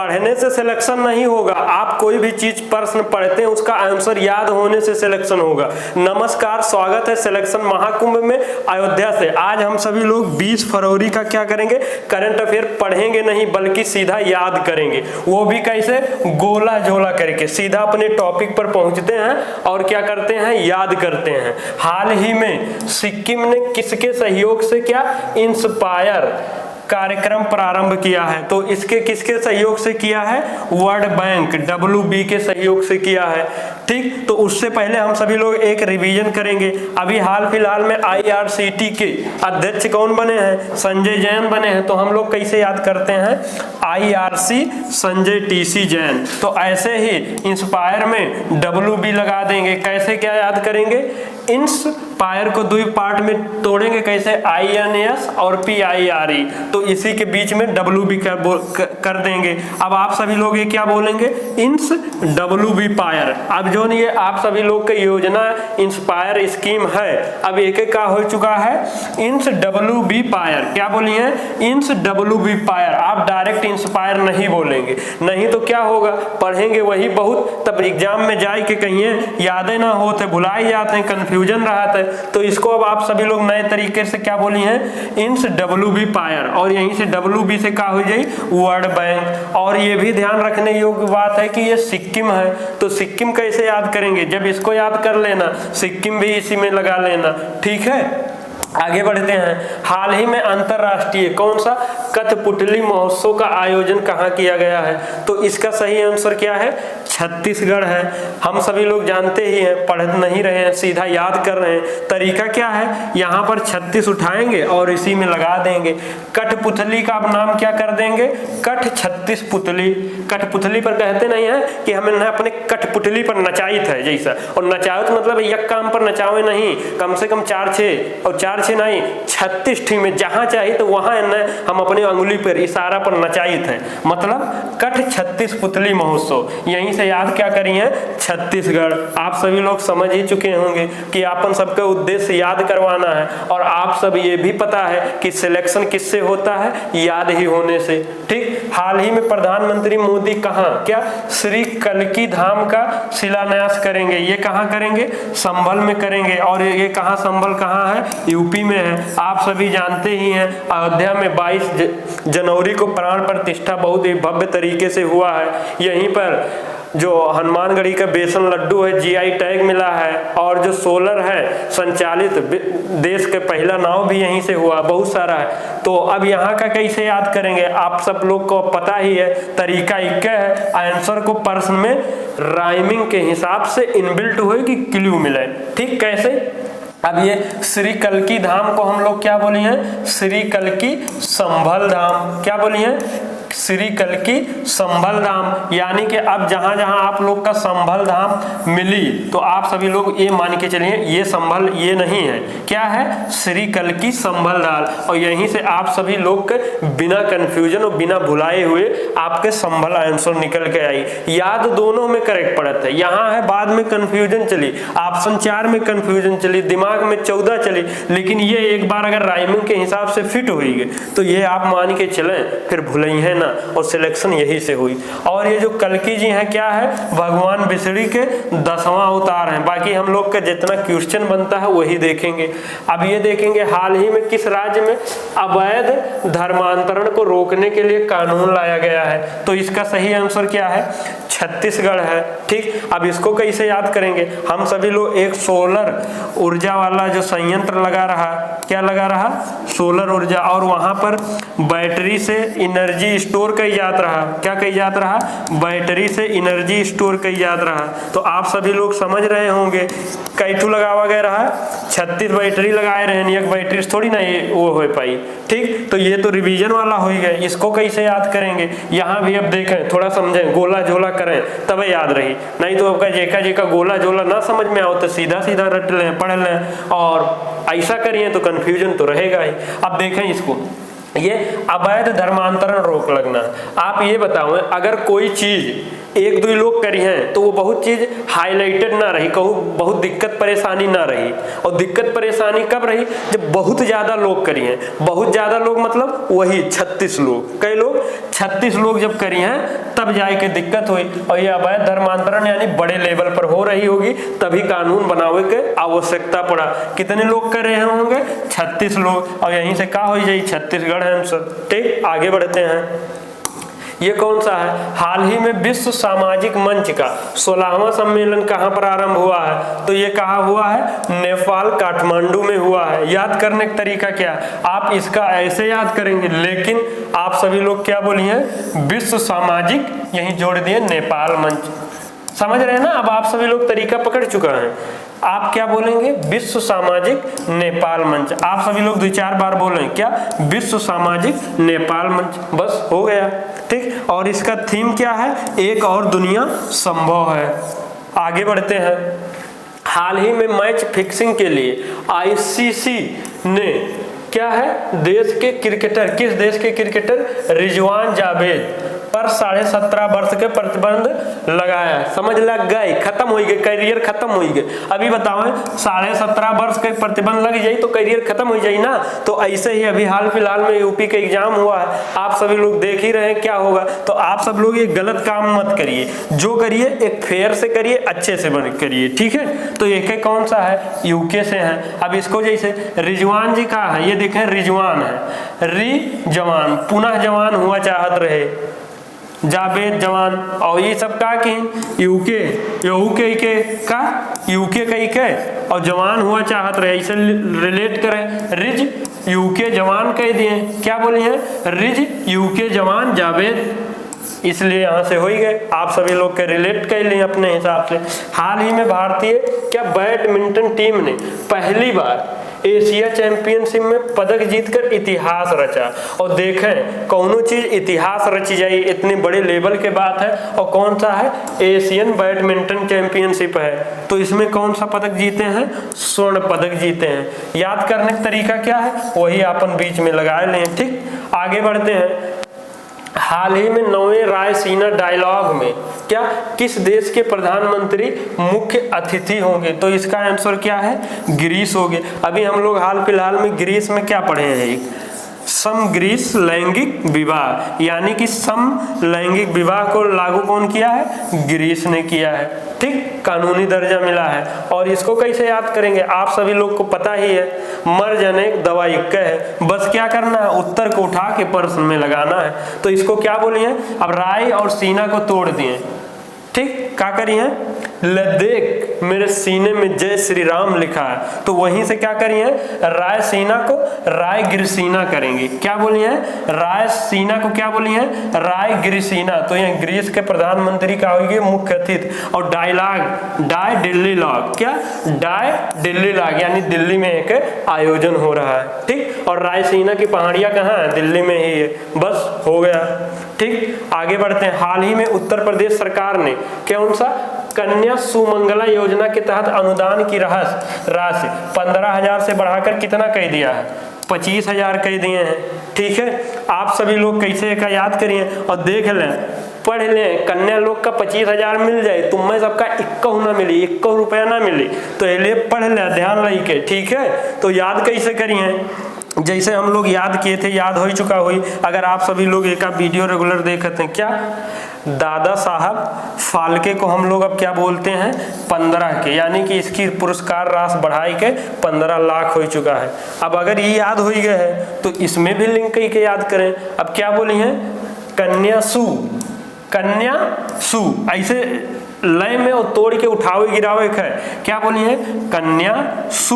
पढ़ने से सिलेक्शन नहीं होगा, आप कोई भी चीज प्रश्न पढ़ते हैं उसका आंसर याद होने से सिलेक्शन होगा। नमस्कार, स्वागत है सिलेक्शन महाकुंभ में अयोध्या से। आज हम सभी लोग 20 फरवरी का क्या करेंगे, करंट अफेयर पढ़ेंगे नहीं बल्कि सीधा याद करेंगे। वो भी कैसे, गोला झोला करके सीधा अपने टॉपिक पर पहुंचते हैं और क्या करते हैं, याद करते हैं। हाल ही में सिक्किम ने किसके सहयोग से क्या इंस्पायर कार्यक्रम प्रारंभ किया है, तो इसके किसके सहयोग से किया है, वर्ल्ड बैंक WB के सहयोग से किया है। ठीक, तो उससे पहले हम सभी लोग एक रिवीजन करेंगे। अभी हाल फिलहाल में IRCT के अध्यक्ष कौन बने हैं, संजय जैन बने हैं। तो हम लोग कैसे याद करते हैं, IRC संजय TC जैन। तो ऐसे ही इंस्पायर में WB लगा देंगे। कैसे क्या याद करेंगे, इंस्पायर को दो पार्ट में तोड़ेंगे, कैसे, INS और PIRE, तो इसी के बीच में WB कर देंगे। अब आप सभी लोग ये क्या बोलेंगे, इंस WB पायर। अब जो नहीं, ये आप सभी लोग की योजना इंस्पायर स्कीम है, अब एक एक का हो चुका है, इंस WB पायर। क्या बोलिए, इंस WB पायर। आप डायरेक्ट इंस्पायर नहीं बोलेंगे, नहीं तो क्या होगा, पढ़ेंगे वही बहुत, तब एग्जाम में जाए के कहिए यादें ना होते, भुलाए जाते हैं, कंफ्यूजन रहा था। तो इसको अब आप सभी लोग नए तरीके से क्या बोली हैं, इंस WB पायर, और यहीं से WB से क्या हो जाए, वर्ल्ड बैंक। और ये भी ध्यान रखने योग्य बात है कि ये सिक्किम है, तो सिक्किम कैसे याद करेंगे, जब इसको याद कर लेना सिक्किम भी इसी में लगा लेना। ठीक है, आगे बढ़ते हैं। हाल ही में अंतरराष्ट्रीय कौन सा कठपुतली महोत्सव का आयोजन कहाँ किया गया है, तो इसका सही आंसर क्या है, छत्तीसगढ़ है। हम सभी लोग जानते ही हैं, पढ़ नहीं रहे हैं, सीधा याद कर रहे हैं। तरीका क्या है, यहाँ पर 36 उठाएंगे और इसी में लगा देंगे। कठपुतली का अब नाम क्या कर देंगे, कठ 36 पुतली। कठपुतली पर कहते नहीं है कि हमें अपने कठपुतली पर नचाइत है जैसा, और नचावत मतलब एक काम पर नचावे नहीं, कम से कम 4-6 और 4-6 नहीं 36 ठी में जहां चाहिए तो वहां हम अपने अंगुली पर इशारा पर नचाइत है, मतलब कठ 36 पुतली महोत्सव। यहीं से याद क्या करी है, छत्तीसगढ़। आप सभी लोग समझ ही चुके होंगे कि अपन सबका उद्देश्य याद करवाना है, और आप सब ये भी पता है कि सिलेक्शन किससे होता है, याद ही होने से। ठीक, हाल ही में प्रधानमंत्री मोदी कहाँ, क्या, श्री कल्की धाम का शिलान्यास करेंगे। ये कहाँ करेंगे, संभल में करेंगे। और ये कहाँ, संभल कहाँ है, यूपी में है। आप सभी जानते ही हैं, अयोध्या में 22 जनवरी को प्राण प्रतिष्ठा बहुत ही भव्य तरीके से हुआ है। यहीं पर जो हनुमानगढ़ी का बेसन लड्डू है GI टैग मिला है, और जो सोलर है संचालित देश के पहला नाव भी यहीं से हुआ, बहुत सारा है। तो अब यहाँ का कैसे याद करेंगे, आप सब लोग को पता ही है, तरीका एक है, आंसर को प्रश्न में राइमिंग के हिसाब से इनबिल्ट हुए कि क्लू मिले। ठीक, कैसे, अब ये श्री कल्की धाम को हम लोग क्या बोली हैं, श्री कल्की संभल धाम। क्या बोली हैं, श्री कल्की संभल धाम। यानी कि अब जहां जहां आप लोग का संभल धाम मिली तो आप सभी लोग ये मान के चलिए ये संभल ये नहीं है, क्या है, श्री कल्की संभल धाम। और यहीं से आप सभी लोग के बिना कंफ्यूजन और बिना भुलाए हुए आपके संभल आंसर निकल के आई। याद दोनों में करेक्ट पड़ता है, यहाँ है बाद में कंफ्यूजन चली, ऑप्शन 4 में कंफ्यूजन चली, दिमाग में 14 चली, लेकिन ये एक बार अगर राइमिंग के हिसाब से फिट हुई तो ये आप मान के चलें, फिर भूलें है ना, और सिलेक्शन यही से हुई। और ये जो कल्की जी हैं क्या है, भगवान विष्णु के 10वां अवतार हैं। बाकी हम लोग का जितना क्वेश्चन बनता है वही देखेंगे। अब ये देखेंगे हाल ही में किस राज्य में अवैध धर्मांतरण को रोकने के लिए कानून लाया गया है, तो इसका सही आंसर क्या है, छत्तीसगढ़ है। ठीक, अब इसको कैसे याद करेंगे, हम सभी लोग एक सोलर ऊर्जा वाला जो संयंत्र लगा रहा, क्या लगा रहा, सोलर ऊर्जा, और वहां पर बैटरी से एनर्जी स्टोर कई जात रहा, क्या कई जात रहा, बैटरी से एनर्जी स्टोर कई जात रहा। तो आप सभी लोग समझ रहे होंगे कैठू लगावा गया रहा, 36 बैटरी लगाए रहे, एक बैटरी थोड़ी ना ये वो हो पाई। ठीक, तो ये तो रिवीजन वाला हो गया, इसको कैसे याद करेंगे, यहाँ भी अब देखें, थोड़ा समझें, गोला झोला करें तब याद रही, नहीं तो आपका जेका गोला झोला ना समझ में आओ तो सीधा सीधा रट लें, पढ़ लें, और ऐसा करिए तो कंफ्यूजन तो रहेगा ही। अब देखें इसको, ये अवैध धर्मांतरण रोक लगना। आप ये बताओ, अगर कोई चीज एक दो लोग करी हैं तो वो बहुत चीज हाईलाइटेड ना रही, कहूँ बहुत दिक्कत परेशानी ना रही। और दिक्कत परेशानी कब रही, जब बहुत ज्यादा लोग करी हैं। बहुत ज्यादा लोग मतलब वही 36 लोग, कई लोग 36 लोग जब करी हैं तब जाए के दिक्कत हुई। और ये अवैध धर्मांतरण यानी बड़े लेवल पर हो रही होगी, तभी कानून बनावे के आवश्यकता पड़ा। कितने लोग कर रहे होंगे, 36 लोग। और यहीं से कहा हो जाए छत्तीसगढ़ है आंसर। ठीक, आगे बढ़ते हैं। ये कौन सा है, हाल ही में विश्व सामाजिक मंच का 16वां सम्मेलन कहाँ पर आरंभ हुआ है, तो ये कहाँ हुआ है, नेपाल काठमांडू में हुआ है। याद करने का तरीका क्या, आप इसका ऐसे याद करेंगे, लेकिन आप सभी लोग क्या बोलिए, विश्व सामाजिक, यहीं जोड़ दिए नेपाल मंच। समझ रहे हैं ना, अब आप सभी लोग तरीका पकड़ चुका है। आप क्या बोलेंगे, विश्व सामाजिक नेपाल मंच। आप सभी लोग 2-4 बार बोलें क्या, विश्व सामाजिक नेपाल मंच, बस हो गया। ठीक, और इसका थीम क्या है, एक और दुनिया संभव है। आगे बढ़ते हैं। हाल ही में मैच फिक्सिंग के लिए आईसीसी ने क्या है, देश के क्रिकेटर, किस देश के क्रिकेटर, रिजवान जावेद पर 17.5 वर्ष के प्रतिबंध लगाया। समझ लग गए, खत्म हो गए, करियर खत्म हो गए। अभी बताओ 17.5 वर्ष के प्रतिबंध लग जाए तो करियर खत्म हो जाए ना। तो ऐसे ही अभी हाल फिलहाल में यूपी का एग्जाम हुआ है, आप सभी लोग देख ही रहे हैं क्या होगा। तो आप सब लोग ये गलत काम मत करिए, जो करिए एक फेयर से करिए, अच्छे से करिए, ठीक है। तो एक कौन सा है, यूके से है। अब इसको जैसे रिजवान जी कहा है, ये देखें रिजवान है, री जवान, पुनः जवान हुआ चाहत रहे, जावेद जवान। और ये सब का कि यूके, यूके का यूके कई के, और जवान हुआ चाहत रहे, इसे रिलेट करें, रिज यूके जवान कह दिए, क्या बोली है, रिज यूके जवान जावेद, इसलिए यहाँ से हो ही गए। आप सभी लोग के रिलेट कर लिए अपने हिसाब से। हाल ही में भारतीय क्या बैडमिंटन टीम ने पहली बार एशिया चैंपियनशिप में पदक जीतकर इतिहास रचा। और देखें कौनो चीज इतिहास रची जाए, इतनी बड़े लेवल के बात है। और कौन सा है, एशियन बैडमिंटन चैंपियनशिप है। तो इसमें कौन सा पदक जीते हैं, स्वर्ण पदक जीते हैं। याद करने का तरीका क्या है, वही अपन बीच में लगाए लें। ठीक, आगे बढ़ते हैं। हाल ही में 9वें रायसीना डायलॉग में क्या, किस देश के प्रधानमंत्री मुख्य अतिथि होंगे, तो इसका आंसर क्या है, ग्रीस होंगे। अभी हम लोग हाल फिलहाल में ग्रीस में क्या पढ़े हैं, समग्रीस लैंगिक विवाह, यानी कि समलैंगिक विवाह को लागू कौन किया है, ग्रीस ने किया है। ठीक, कानूनी दर्जा मिला है। और इसको कैसे याद करेंगे, आप सभी लोग को पता ही है, मर जाने दवा इक्का है, बस क्या करना है, उत्तर को उठा के प्रश्न में लगाना है। तो इसको क्या बोलिए, अब राय और सीना को तोड़ दिए। ठीक, क्या करिए, लद्दाख मेरे सीने में जय श्री राम लिखा है, तो वहीं से क्या करिए, राय सीना को राय गिरसीना करेंगे। क्या बोलिए, राय सीना को क्या बोलिए, राय गिरसीना। तो ये ग्रीस के प्रधानमंत्री का होगी मुख्य अतिथि। और डायलॉग, डाय दिल्ली लॉग, क्या डाय दिल्ली लॉग, यानी दिल्ली में एक आयोजन हो रहा है। ठीक, और रायसीना की पहाड़ियां कहाँ है, दिल्ली में ही है, बस हो गया। ठीक, आगे बढ़ते हैं। हाल ही में उत्तर प्रदेश सरकार ने कौन सा, कन्या सुमंगला योजना के तहत अनुदान की राशि 15,000 से बढ़ाकर कितना कह दिया है, 25,000 कह दिए हैं। ठीक है, आप सभी लोग कैसे का याद करिए और देख लें, पढ़ लें। कन्या लोग का 25,000 मिल जाए, तुम्हें सबका 21 ना मिली, 21 रुपया ना मिली, तो ये पढ़ ले, ध्यान रही के। ठीक है, तो याद कैसे करिए, जैसे हम लोग याद किए थे, याद हो ही चुका हुई। अगर आप सभी लोग एक वीडियो रेगुलर देखते हैं, क्या दादा साहब फाल्के को हम लोग अब क्या बोलते हैं, 15 के, यानी कि इसकी पुरस्कार राशि बढ़ाई के 15 लाख हो चुका है। अब अगर ये याद हो ही गए है तो इसमें भी लिंक करके याद करें। अब क्या बोली है, कन्या सु, कन्या सु, ऐसे लय में और तोड़ के उठावे गिरावे है, क्या बोली है, कन्या सु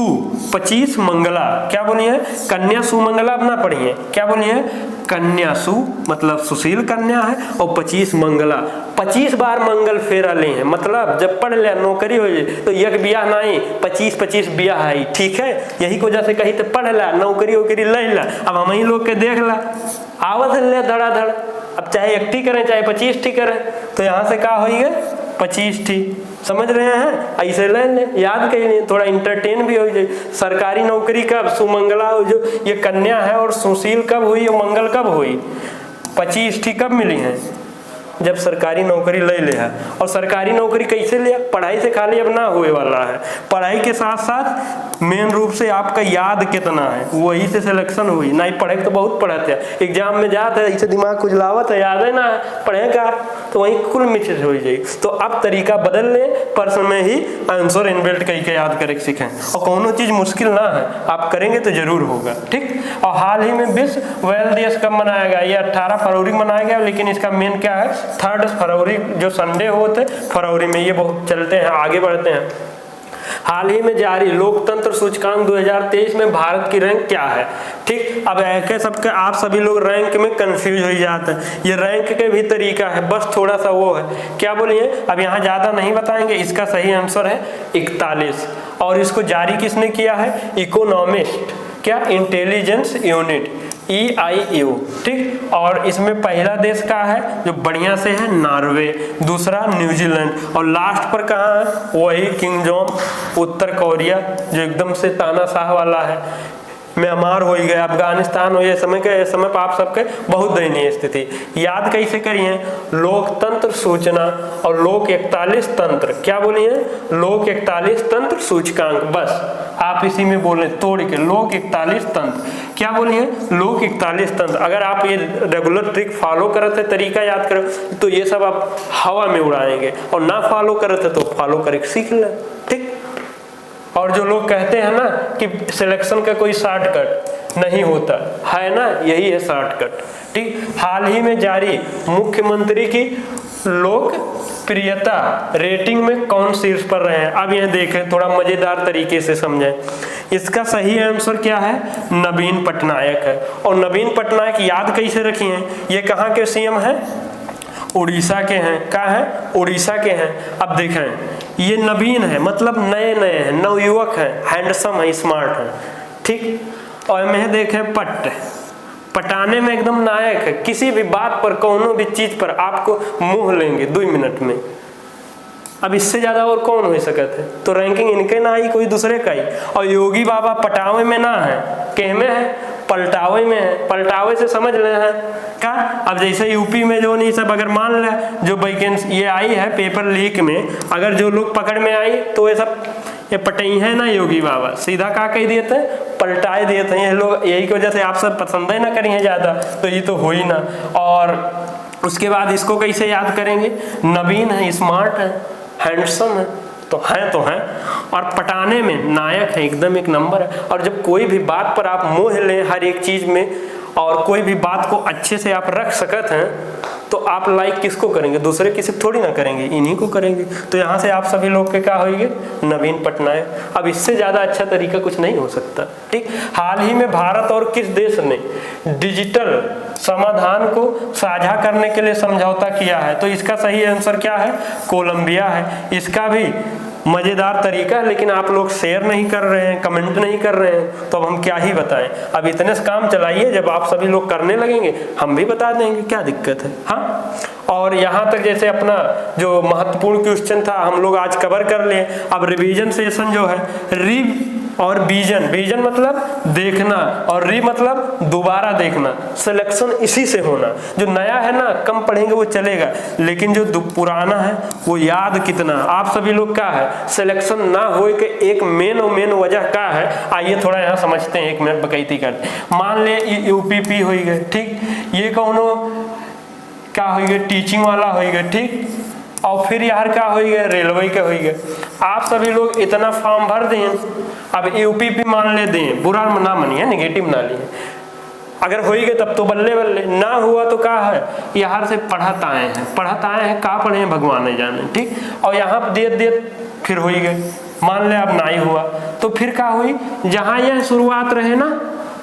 25 मंगला। क्या बोली है, कन्या सुमंगला। अब ना पढ़िए, क्या बोली है, कन्या सु मतलब सुशील कन्या है, और 25 मंगला, 25 बार मंगल फेरा ली है। मतलब जब पढ़ ले नौकरी हो जाए तो एक बियाह नहीं, 25-25 बियाह है। ठीक है, यही को जैसे कही तो पढ़ ला, नौकरी वोकरी ले ला। अब हम ही लोग के देख ला, आवत ले धड़ाधड़, अब चाहे 1 करें चाहे 25 करें, तो यहाँ से क्या होइए, 25। समझ रहे हैं, ऐसे ले याद करिए, थोड़ा इंटरटेन भी हो जाए। सरकारी नौकरी कब, सुमंगला हो, जो ये कन्या है, और सुशील कब हुई और मंगल कब हुई, 25 कब मिली है, जब सरकारी नौकरी ले लिया। और सरकारी नौकरी कैसे लिया? पढ़ाई से खाली अब ना हुए वाला है, पढ़ाई के साथ साथ मेन रूप से आपका याद कितना है वही से सिलेक्शन हुई। नहीं पढ़े तो बहुत पढ़ते हैं, एग्जाम में जाते हैं इसे दिमाग खुजलावत है, याद है ना पढ़ेगा तो वहीं कुल मिक्स हो जाए। तो अब तरीका बदल ले, प्रश्न में ही आंसर इनबिल्ट करके याद करके सीखें। और कोनो चीज मुश्किल ना है, आप करेंगे तो जरूर होगा, ठीक। और हाल ही में विश्व व्हेल दिवस कब मनाया गया? ये 18 फरवरी मनाया गया, लेकिन इसका मेन क्या है 3 फरवरी जो संडे होते फरवरी में, ये बहुत चलते हैं। आगे बढ़ते हैं। हाल ही में जारी लोकतंत्र सूचकांक 2023 में भारत की रैंक क्या है? ठीक, अब ऐसे सबके आप सभी लोग रैंक में कंफ्यूज हो जाते हैं। ये रैंक के भी तरीका है, बस थोड़ा सा वो है, क्या बोलिए, अब यहाँ ज्यादा नहीं बताएंगे। इसका सही आंसर है 41। और इसको जारी किसने किया है? इकोनॉमिस्ट, क्या, इंटेलिजेंस यूनिट, EIU, ठीक। और इसमें पहला देश का है जो बढ़िया से है नॉर्वे, दूसरा न्यूजीलैंड, और लास्ट पर कहाँ है? वही किंगडम उत्तर कोरिया जो एकदम से तानाशाह वाला है। म्यांमार हो गया, अफगानिस्तान हो, ये समय पर आप सबके बहुत दयनीय स्थिति। याद कैसे करिए? लोकतंत्र सूचना और लोक 41 तंत्र, क्या बोलिए? लोक 41 तंत्र सूचकांक, बस आप इसी में बोले तोड़ के लोक 41 तंत्र, क्या बोलिए? लोक 41 तंत्र। अगर आप ये रेगुलर ट्रिक फॉलो करते, तरीका याद करो, तो ये सब आप हवा में उड़ाएंगे, और ना फॉलो करते तो फॉलो करके सीख लें, ठीक। और जो लोग कहते हैं ना कि सिलेक्शन का कोई शॉर्टकट नहीं होता है ना, यही है शॉर्टकट, ठीक। हाल ही में जारी मुख्यमंत्री की लोकप्रियता रेटिंग में कौन शीर्ष पर रहे हैं? अब यह देखें, थोड़ा मजेदार तरीके से समझें। इसका सही आंसर क्या है? नवीन पटनायक है। और नवीन पटनायक याद कैसे रखी हैं? ये कहाँ के सीएम हैं? उड़ीसा के हैं। कहाँ है? उड़ीसा के हैं। अब देखें, ये नवीन है मतलब नए नए हैं, नवयुवक हैं, हैंडसम है, स्मार्ट है, ठीक। और में देखें पटाने में एकदम नायक है, किसी भी बात पर, कोनो भी चीज पर आपको मोह लेंगे 2 मिनट में। अब इससे ज्यादा और कौन हो सकते हैं? तो रैंकिंग इनके ना आई, कोई दूसरे का ही। और योगी बाबा पटावे में ना है, कह में है? पलटावे में है। पलटावे से समझ रहे हैं क्या? अब जैसे यूपी में जो नहीं सब, अगर मान ले जो वैकेंसी ये आई है पेपर लीक में, अगर जो लोग पकड़ में आई तो ये सब ये पटई है ना योगी बाबा, सीधा क्या कह दिए थे? पलटाए दिए थे। ये लोग यही की वजह से आप सब पसंद ही ना करिए ज्यादा, तो ये तो हो ही ना। और उसके बाद इसको कैसे याद करेंगे? नवीन है, स्मार्ट है, हैंडसम है, तो हैं और पटाने में नायक है, एकदम एक नंबर है। और जब कोई भी बात पर आप मोह लें हर एक चीज में, और कोई भी बात को अच्छे से आप रख सकते हैं, तो आप लाइक किसको करेंगे? दूसरे किसी थोड़ी ना करेंगे, इन्हीं को करेंगे। तो यहाँ से आप सभी लोग के क्या होंगे? नवीन पटनायक। अब इससे ज्यादा अच्छा तरीका कुछ नहीं हो सकता, ठीक। हाल ही में भारत और किस देश ने डिजिटल समाधान को साझा करने के लिए समझौता किया है? तो इसका सही आंसर क्या है? कोलंबिया है। इसका भी मजेदार तरीका है, लेकिन आप लोग शेयर नहीं कर रहे हैं, कमेंट नहीं कर रहे हैं, तो अब हम क्या ही बताएं। अब इतने से काम चलाइए, जब आप सभी लोग करने लगेंगे हम भी बता देंगे, क्या दिक्कत है। हाँ, और यहाँ तक जैसे अपना जो महत्वपूर्ण क्वेश्चन था हम लोग आज कवर कर लिए। अब रिवीजन सेशन जो है, री और विजन मतलब देखना, और री मतलब दोबारा देखना। सिलेक्शन इसी से होना। जो नया है ना कम पढ़ेंगे वो चलेगा, लेकिन जो पुराना है वो याद कितना। आप सभी लोग क्या है सिलेक्शन ना हो के एक मेन वजह क्या है, आइए थोड़ा यहाँ समझते हैं, 1 मिनट बकैती करते हैं। मान ले UPP हो गए, ठीक, ये कौनो क्या हो गया? टीचिंग वाला हो गया, ठीक। और फिर यार क्या हो गया? रेलवे के हो गए। आप सभी लोग इतना फॉर्म भर दें, अब UPP मान ले दें, बुरा ना मानिए, नेगेटिव ना लिए। अगर हो गए तब तो बल्ले बल्ले, ना हुआ तो क्या है? यहाँ से पढ़त आए हैं, का पढ़े हैं भगवान ने जाने, ठीक। और यहाँ देत फिर हो गए, मान ले अब ना ही हुआ तो फिर क्या हुई? जहाँ यह शुरुआत रहे ना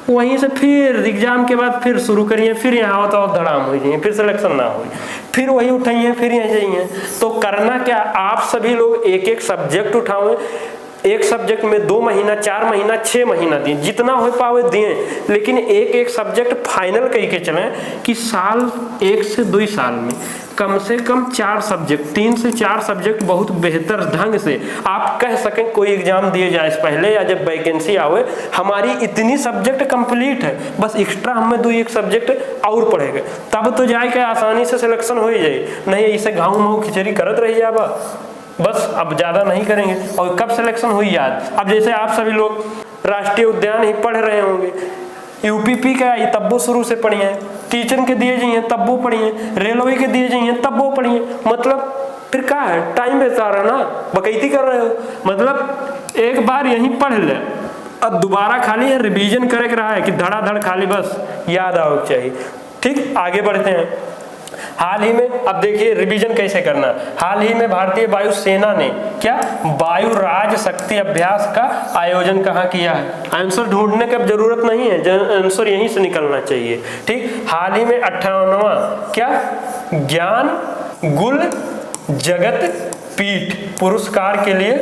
वहीं से फिर एग्जाम के बाद फिर शुरू करिए, फिर यहाँ होता हो धड़ाम हो जाइए, फिर सिलेक्शन ना हो, फिर वही उठाइए, फिर यहाँ जाइए। तो करना क्या? आप सभी लोग एक सब्जेक्ट उठाओ, एक सब्जेक्ट में 2 महीना, 4 महीना, 6 महीना दिए, जितना हो पावे दिए, लेकिन एक सब्जेक्ट फाइनल कह के चलें कि साल 1 से 2 साल में कम से कम 4 सब्जेक्ट, 3 से 4 सब्जेक्ट बहुत बेहतर ढंग से आप कह सकें कोई एग्जाम दिए जाए इस पहले या जब वैकेंसी आवे, हमारी इतनी सब्जेक्ट कंप्लीट है, बस एक्स्ट्रा हमें 2-1 सब्जेक्ट और पढ़ेगा तब तो जाए के आसानी से सिलेक्शन हो ही जाए। नहीं ऐसे घाव माऊ खिचड़ी करत रही जाबा, बस अब ज्यादा नहीं करेंगे। और कब सिलेक्शन हुई याद, अब जैसे आप सभी लोग राष्ट्रीय उद्यान ही पढ़ रहे होंगे, यूपीपी का आई तब वो शुरू से पढ़िए, टीचर के दिए जाइए तब वो पढ़िए, रेलवे के दिए जाइए तब वो पढ़िए, मतलब फिर क्या है, टाइम वेस्ट आ रहा है ना, बकैती कर रहे हो। मतलब एक बार यहीं पढ़ ले, अब दोबारा खाली है रिवीजन करे रहा है कि धड़ाधड़ खाली बस याद आओ चाहिए। ठीक, आगे बढ़ते हैं। हाल ही में अब देखिए रिवीजन कैसे करना। हाल ही में भारतीय वायुसेना ने क्या वायु राज शक्ति अभ्यास का आयोजन कहाँ किया है। आंसर ढूंढने की अब जरूरत नहीं है, आंसर यहीं से निकलना चाहिए। ठीक, हाल ही में 58वां क्या ज्ञान गुल जगत पीठ पुरस्कार के लिए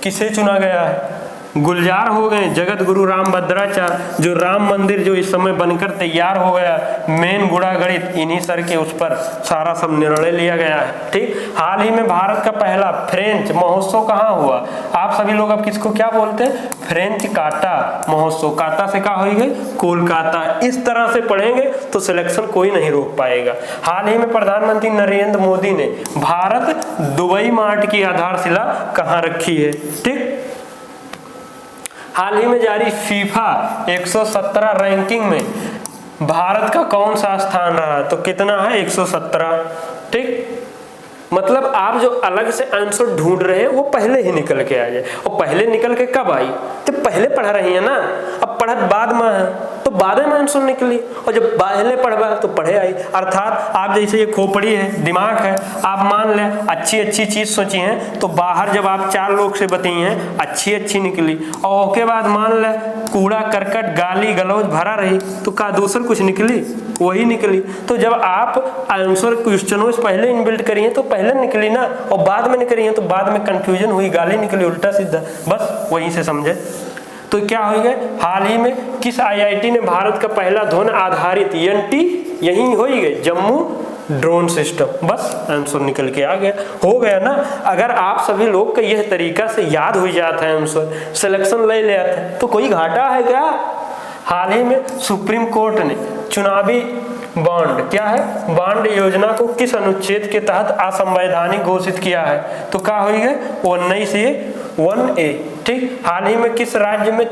किसे चुना गया है। गुलजार हो गए जगत गुरु रामभद्राचार्य, जो राम मंदिर जो इस समय बनकर तैयार हो गया, मेन गुड़ा गणित इन्हीं सर के उस पर सारा सब निर्णय लिया गया है। ठीक, हाल ही में भारत का पहला फ्रेंच महोत्सव कहाँ हुआ। आप सभी लोग अब किसको क्या बोलते हैं, फ्रेंच काटा महोत्सव, काटा से क्या होगी कोलकाता। इस तरह से पढ़ेंगे तो सिलेक्शन कोई नहीं रोक पाएगा। हाल ही में प्रधानमंत्री नरेंद्र मोदी ने भारत दुबई मार्ट की आधारशिला कहाँ रखी है। ठीक, हाल ही में जारी फीफा 117 रैंकिंग में भारत का कौन सा स्थान रहा, तो कितना है 117। ठीक, मतलब आप जो अलग से आंसर ढूंढ रहे हैं वो पहले ही निकल के आ जाए। और पहले निकल के कब आई, जब पहले पढ़ रही है ना, अब पढ़त बाद में है तो बाद में आंसर निकली, और जब पहले पढ़वा तो पढ़े आई। अर्थात आप जैसे ये खोपड़ी है, दिमाग है, आप मान लें अच्छी अच्छी चीज सोची है तो बाहर जब आप 4 लोग से बताई हैं अच्छी अच्छी निकली, और उसके बाद मान लें कूड़ा करकट गाली गलौज भरा रही तो का दूसर कुछ निकली, वही निकली। तो जब आप आंसर क्वेश्चनों से पहले इनबिल्ट करिए तो पहले निकली ना, और बाद में निकली है तो बाद में कंफ्यूजन हुई, गाली निकली उल्टा सीधा, बस वहीं से समझे। तो क्या हो गया, हाल ही में किस आईआईटी ने भारत का पहला ध्वनि आधारित एनटी यही हो ही गए जम्मू ड्रोन सिस्टम, बस आंसर निकल के आ गया, हो गया ना। अगर आप सभी लोग का यह तरीका से याद हो जाता है आंसर, सिलेक्शन ले लेते हैं तो कोई घाटा है क्या। हाल ही में सुप्रीम कोर्ट ने चुनावी बॉन्ड क्या है बॉन्ड योजना को किस अनुच्छेद के तहत असंवैधानिक घोषित किया है, तो क्या हो गया 19A। ठीक, हाल ही में किस राज्य में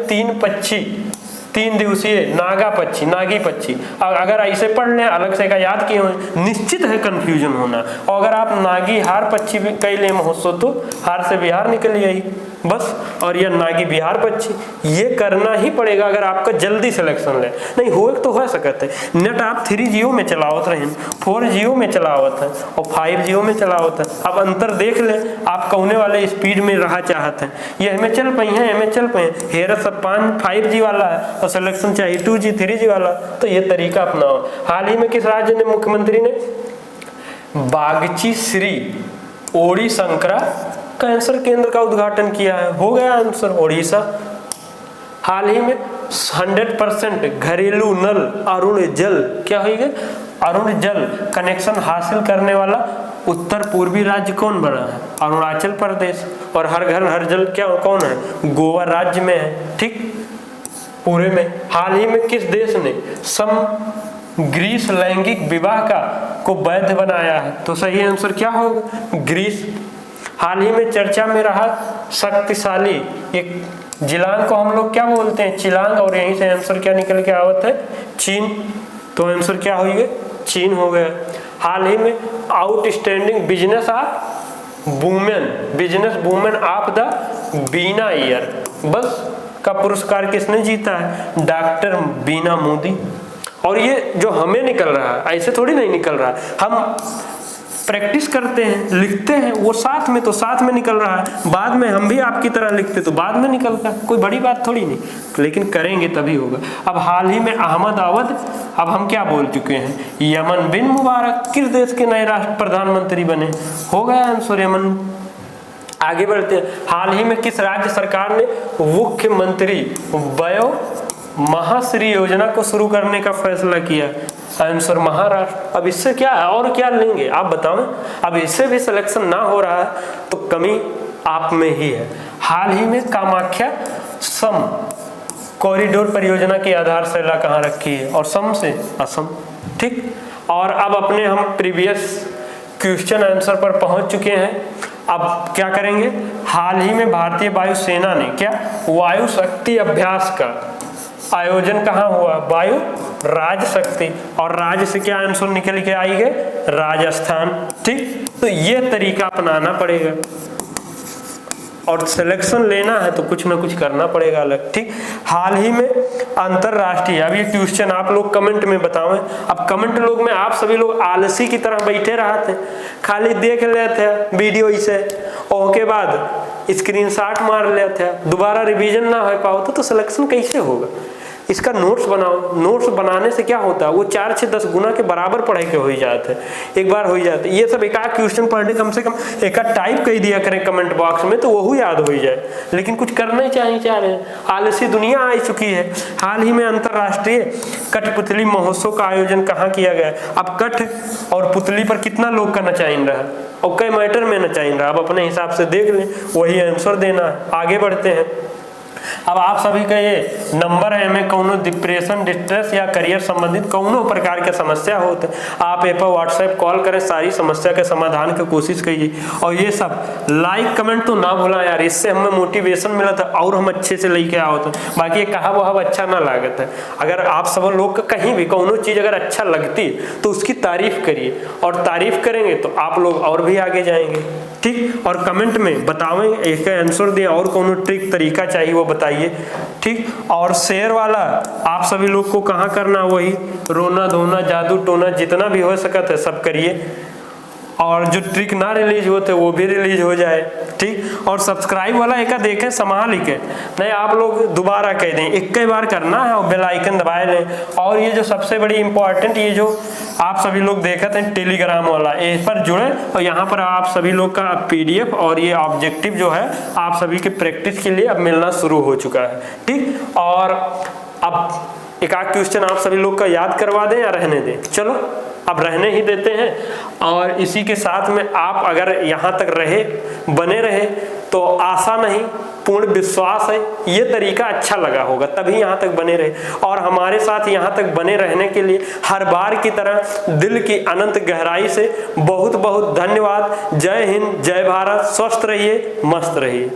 3 दिवसीय नागी पक्षी, अगर ऐसे पढ़ लें अलग से का याद किए हुए निश्चित है कंफ्यूजन होना, और अगर आप नागी हार पक्षी भी कई ले महोत्सव तो हार से बिहार निकल आई बस, और यह नागी बिहार पक्षी, ये करना ही पड़ेगा अगर आपका जल्दी सिलेक्शन ले। नहीं हो तो हो सकता है नेट आप 3G में चलावत रहे, 4G में चलावत है और 5G में चलावत है। अब अंतर देख ले आप कौने वाले स्पीड में रहा चाहते हैं, ये हमें चल पाई है हमें चल पाए हेरा सब 5G वाला है और सिलेक्शन चाहिए 2G 3G वाला, तो ये तरीका अपनाओ। हाल ही में किस राज्य ने मुख्यमंत्री ने बागची श्री ओडी शंकरा कैंसर केंद्र का उद्घाटन किया है, हो गया आंसर ओडिशा। हाल ही में 100% घरेलू नल अरुण जल क्या होगा अरुण जल कनेक्शन हासिल करने वाला उत्तर पूर्वी राज्य कौन बना है, अरुणाचल प्रदेश। और हर घर हर जल क्या कौन है, गोवा राज्य में है। ठीक, पूरे में। हाल ही में किस देश ने ग्रीस लैंगिक विवाह को वैध बनाया है, तो सही आंसर क्या होगा ग्रीस। हाल ही में चर्चा में रहा शक्तिशाली एक जिलांग को हम लोग क्या बोलते हैं चिलांग, और यहीं से आंसर क्या निकल के आवत है चीन, तो आंसर क्या हो गया चीन हो गया। हाल ही में outstanding business women of the बीना ईयर बस का पुरस्कार किसने जीता है, डॉक्टर बीना मोदी। और ये जो हमें निकल रहा है ऐसे थोड़ी नहीं निकल रहा, हम प्रैक्टिस करते हैं लिखते हैं वो साथ में निकल रहा है, बाद में हम भी आपकी तरह लिखते तो बाद में निकलता है, कोई बड़ी बात थोड़ी नहीं, लेकिन करेंगे तभी होगा। अब हाल ही में अहमद अवध, अब हम क्या बोल चुके हैं, यमन बिन मुबारक किस देश के नए राष्ट्र प्रधानमंत्री बने, हो गया आंसर यमन। आगे बढ़ते हैं। हाल ही में किस राज्य सरकार ने मुख्यमंत्री वयो महाश्री योजना को शुरू करने का फैसला किया। आंसर महाराष्ट्र। अब इससे क्या है और क्या लेंगे आप बताओ। अब इससे भी सिलेक्शन ना हो रहा है तो कमी आप में ही है। हाल ही में कामाख्या सम कॉरिडोर परियोजना की आधारशिला कहाँ रखी है, और सम से असम। ठीक, और अब अपने हम प्रीवियस क्वेश्चन आंसर पर पहुंच चुके हैं। अब क्या करेंगे, हाल ही में भारतीय वायुसेना ने क्या वायु शक्ति अभ्यास का आयोजन कहाँ हुआ, वायु राज शक्ति, और राज्य से क्या आंसर निकल के आई गए, राजस्थान। ठीक, तो ये तरीका अपनाना पड़ेगा और सिलेक्शन लेना है तो कुछ ना कुछ करना पड़ेगा अलग। ठीक, हाल ही में अंतरराष्ट्रीय, अब ये क्वेश्चन आप लोग कमेंट में बताओ। अब कमेंट लोग में आप सभी लोग आलसी की तरह बैठे रहते, खाली देख लेते हैं वीडियो इसे, और उसके बाद स्क्रीनशॉट मार लेते हैं, दोबारा रिवीजन ना हो पाओ तो सिलेक्शन कैसे होगा। इसका नोट्स बनाओ। नोट्स बनाने से क्या होता है, वो 4 से 10 गुना के बराबर पढ़ाई के हो ही जाते हैं, एक बार हो ही जाते। ये सब एक आध क्वेश्चन पढ़ने कम से कम एक आध टाइप कर दिया करें कमेंट बॉक्स में तो वो याद हो ही जाए, लेकिन कुछ करना ही चाह रहे हैं। आलसी दुनिया आ चुकी है। हाल ही में अंतरराष्ट्रीय कठपुतली महोत्सव का आयोजन कहाँ किया गया। अब कठ और पुतली पर कितना लोग का नचाइन रहा और कई मैटर में नचाइन रहा, अब अपने हिसाब से देख लें, वही आंसर देना है। आगे बढ़ते हैं। अब आप सभी का ये नंबर है, हमें कौनो डिप्रेशन, डिस्ट्रेस या करियर संबंधित कौनो प्रकार के समस्या होते आप ए पर व्हाट्सएप कॉल करें, सारी समस्या के समाधान की कोशिश कीजिए। और ये सब लाइक कमेंट तो ना भूला यार, इससे हमें मोटिवेशन मिला था और हम अच्छे से लेके आओ तो। बाकी कहा वह अच्छा ना लागत है, अगर आप सब लोग का कहीं भी कौनो चीज अगर अच्छा लगती तो उसकी तारीफ करिए, और तारीफ करेंगे तो आप लोग और भी आगे जाएंगे। ठीक, और कमेंट में बतावें, एक आंसर दें, और कौनो ट्रिक तरीका चाहिए वो बताइए। ठीक, और शेयर वाला आप सभी लोग को कहाँ करना, वही रोना धोना जादू टोना जितना भी हो सकता है सब करिए, और जो ट्रिक ना रिलीज होते वो भी रिलीज हो जाए। ठीक, और सब्सक्राइब वाला एक देखें संभाल के, नहीं आप लोग दोबारा कह दें, एक कई बार करना है और बेल आइकन दबाए लें। और ये जो सबसे बड़ी इंपॉर्टेंट, ये जो आप सभी लोग देखते हैं टेलीग्राम वाला, इस पर जुड़े, और यहाँ पर आप सभी लोग का PDF और ये ऑब्जेक्टिव जो है आप सभी के प्रैक्टिस के लिए अब मिलना शुरू हो चुका है। ठीक, और अब एक आध क्वेश्चन आप सभी लोग का याद करवा दें या रहने दें, चलो अब रहने ही देते हैं। और इसी के साथ में आप अगर यहाँ तक रहे, बने रहे, तो आशा नहीं पूर्ण विश्वास है ये तरीका अच्छा लगा होगा, तभी यहाँ तक बने रहे। और हमारे साथ यहाँ तक बने रहने के लिए हर बार की तरह दिल की अनंत गहराई से बहुत बहुत धन्यवाद। जय हिंद, जय भारत, स्वस्थ रहिए, मस्त रहिए।